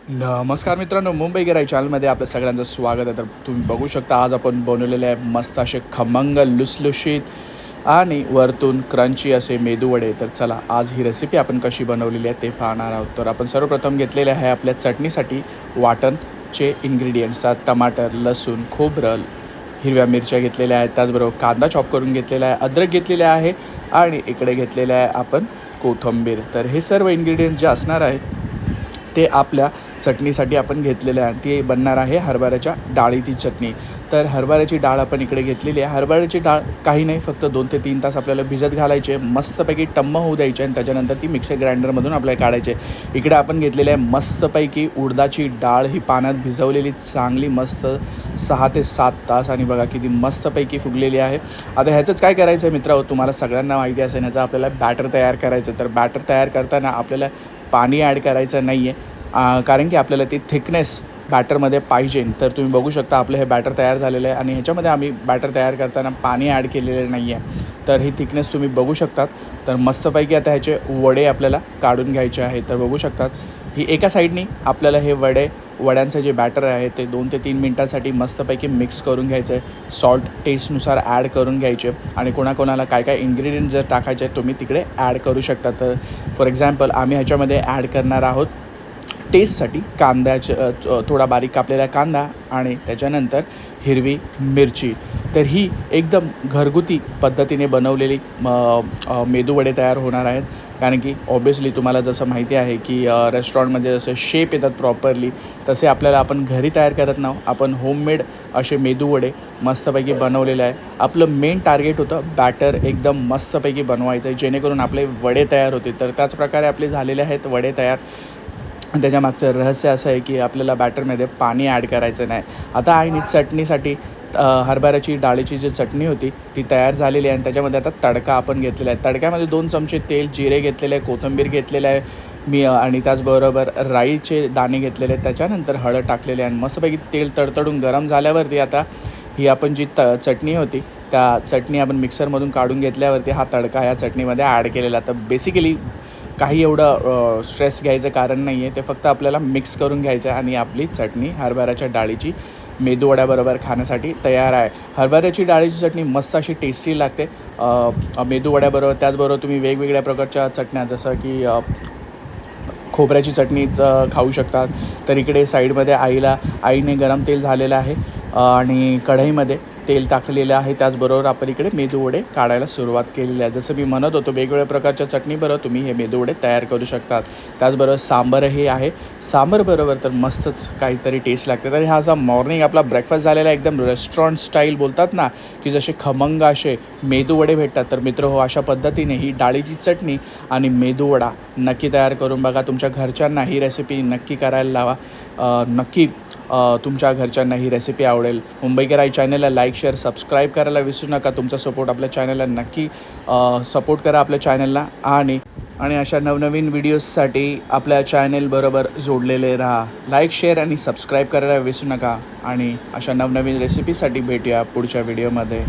नमस्कार मित्रांनो, मुंबई गिराई चॅनलमध्ये आपल्या सगळ्यांचं स्वागत आहे. तर तुम्ही बघू शकता आज आपण बनवलेले आहे मस्त असे खमंग लुसलुशीत आणि वरतून क्रंची असे मेदूवडे. तर चला आज ही रेसिपी आपण कशी बनवलेली आहे ते पाहणार आहोत. तर आपण सर्वप्रथम घेतलेले आहे आपल्या चटणीसाठी वाटणचे इन्ग्रेडियंट्स. त्यात टमाटर, लसूण, खोबरं, हिरव्या मिरच्या घेतलेल्या आहेत, त्याचबरोबर कांदा चॉप करून घेतलेला आहे, अद्रक घेतलेले आहे आणि इकडे घेतलेले आहे आपण कोथिंबीर. तर हे सर्व इन्ग्रेडियंट्स जे असणार आहेत ते आपल्या चटणीसाठी आपण घेतलेलं आहे. ती बनणार आहे हरभऱ्याच्या डाळीची चटणी. तर हरभऱ्याची डाळ आपण इकडे घेतलेली आहे. हरभऱ्याची डाळ काही नाही, फक्त 2 ते 3 तास आपल्याला भिजत घालायचे, मस्तपैकी टम्म होऊ द्यायचे आणि त्याच्यानंतर ती मिक्सर ग्राइंडरमधून आपल्याला काढायचे. इकडे आपण घेतलेली आहे मस्तपैकी उडदाची डाळ, ही पाण्यात भिजवलेली चांगली मस्त 6 ते 7 तास आणि बघा किती मस्तपैकी फुगलेली आहे. आता ह्याचंच काय करायचं आहे मित्रांनो, तुम्हाला सगळ्यांना माहिती असेल ह्याचं आपल्याला बॅटर तयार करायचं. तर बॅटर तयार करताना आपल्याला पाणी ॲड करायचं नाही आहे, कारण की आपल्याला ती थिकनेस बॅटरमध्ये पाहिजे. तर तुम्ही बघू शकता आपलं हे बॅटर तयार झालेलं आहे आणि ह्याच्यामध्ये आम्ही बॅटर तयार करताना पाणी ॲड केलेलं नाही आहे. तर ही थिकनेस तुम्ही बघू शकतात. तर मस्तपैकी आता ह्याचे वडे आपल्याला काढून घ्यायचे आहे. तर बघू शकतात ही एका साईडनी आपल्याला हे वड्यांचं जे बॅटर आहे ते 2 ते 3 मिनटांसाठी मस्तपैकी मिक्स करून घ्यायचं आहे. सॉल्ट टेस्टनुसार ॲड करून घ्यायचे आणि कोणाकोणाला काय काय इन्ग्रेडियंट जर टाकायचे आहेत तुम्ही तिकडे ॲड करू शकता. तर फॉर एक्झाम्पल आम्ही ह्याच्यामध्ये ॲड करणार आहोत टेस्टसाठी थोडा बारीक कापलेला कांदा आणि त्याच्यानंतर हिरवी मिरची. तर ही एकदम घरगुती पद्धतीने बनवलेली मेदूवडे तयार होणार आहेत. कारण की ऑब्वियसली तुम्हाला जसं माहिती आहे की रेस्टॉरंटमध्ये जसं शेप येतात प्रॉपरली, तसे आपल्याला आपण घरी तयार करत नाही, आपण होममेड असे मेदूवडे मस्तपैकी बनवलेले आहे. आपलं मेन टार्गेट होतं बॅटर एकदम मस्तपैकी बनवायचं आहे जेणेकरून आपले वडे तयार होतील. तर त्याचप्रकारे आपले झालेले आहेत वडे तयार. त्याच्यामागचं रहस्य असं आहे की आपल्याला बॅटरमध्ये पाणी ॲड करायचं नाही. आता आणि चटणीसाठी हरभऱ्याची डाळीची जी चटणी होती ती तयार झालेली आहे आणि त्याच्यामध्ये आता तडका आपण घेतलेला आहे. तडक्यामध्ये 2 चमचे तेल, जिरे घेतलेले आहे, कोथिंबीर घेतलेलं आहे मी आणि त्याचबरोबर राईचे दाणे घेतलेले आहेत. त्याच्यानंतर हळद टाकलेले आहे आणि मस्तपैकी तेल तडतडून गरम झाल्यावरती आता ही आपण जी चटणी होती त्या चटणी आपण मिक्सरमधून काढून घेतल्यावरती हा तडका ह्या चटणीमध्ये ॲड केलेला. तर बेसिकली काही एवढं स्ट्रेस घ्यायचं कारण नाही आहे, ते फक्त आपल्याला मिक्स करून घ्यायचं आहे आणि आपली चटणी हरभऱ्याच्या डाळीची मेदूवड्याबरोबर खाण्यासाठी तयार आहे. हरभऱ्याची डाळीची चटणी मस्त अशी टेस्टी लागते मेदूवड्याबरोबर. त्याचबरोबर तुम्ही वेगवेगळ्या प्रकारच्या चटण्या जसं की खोबऱ्याची चटणी खाऊ शकतात. तर इकडे साईडमध्ये आईने गरम तेल झालेलं आहे आणि कढईमध्ये तेल टाकलेलं आहे. त्याचबरोबर आपण इकडे मेदूवडे काढायला सुरुवात केलेली आहे. जसं मी म्हणत होतो वेगवेगळ्या प्रकारच्या चटणीबरोबर तुम्ही हे मेदूवडे तयार करू शकतात. त्याचबरोबर सांबारही आहे. सांबारबरोबर तर मस्तच काहीतरी टेस्ट लागते. तर हा असा मॉर्निंग आपला ब्रेकफास्ट झालेला आहे, एकदम रेस्टॉरंट स्टाईल बोलतात ना की जसे खमंग असे मेदूवडे भेटतात. तर मित्र हो, अशा पद्धतीने ही डाळीची चटणी आणि मेदूवडा नक्की तयार करून बघा. तुमच्या घरच्यांना ही रेसिपी नक्की करायला लावा. नक्की तुमच्या घरच्यांना ही रेसिपी आवडेल. मुंबई गिराई चॅनलला लाईक, शेअर, सबस्क्राईब करायला विसरू नका. तुमचा सपोर्ट आपल्या चॅनलला नक्की सपोर्ट करा आपल्या चॅनलला आणि अशा नवनवीन व्हिडिओजसाठी आपल्या चॅनलबरोबर जोडलेले राहा. लाईक, शेअर आणि सबस्क्राईब करायला विसरू नका आणि अशा नवनवीन रेसिपीसाठी भेटूया पुढच्या व्हिडिओमध्ये.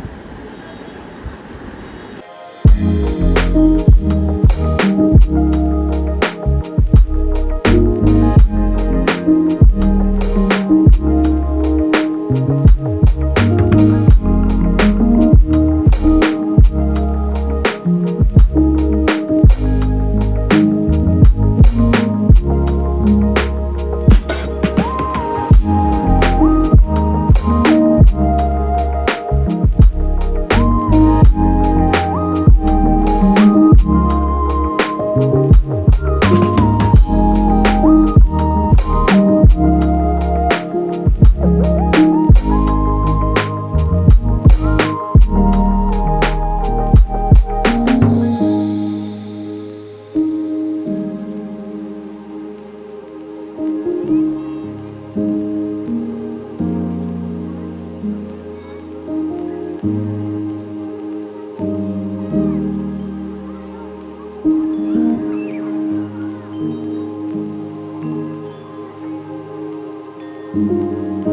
Thank you.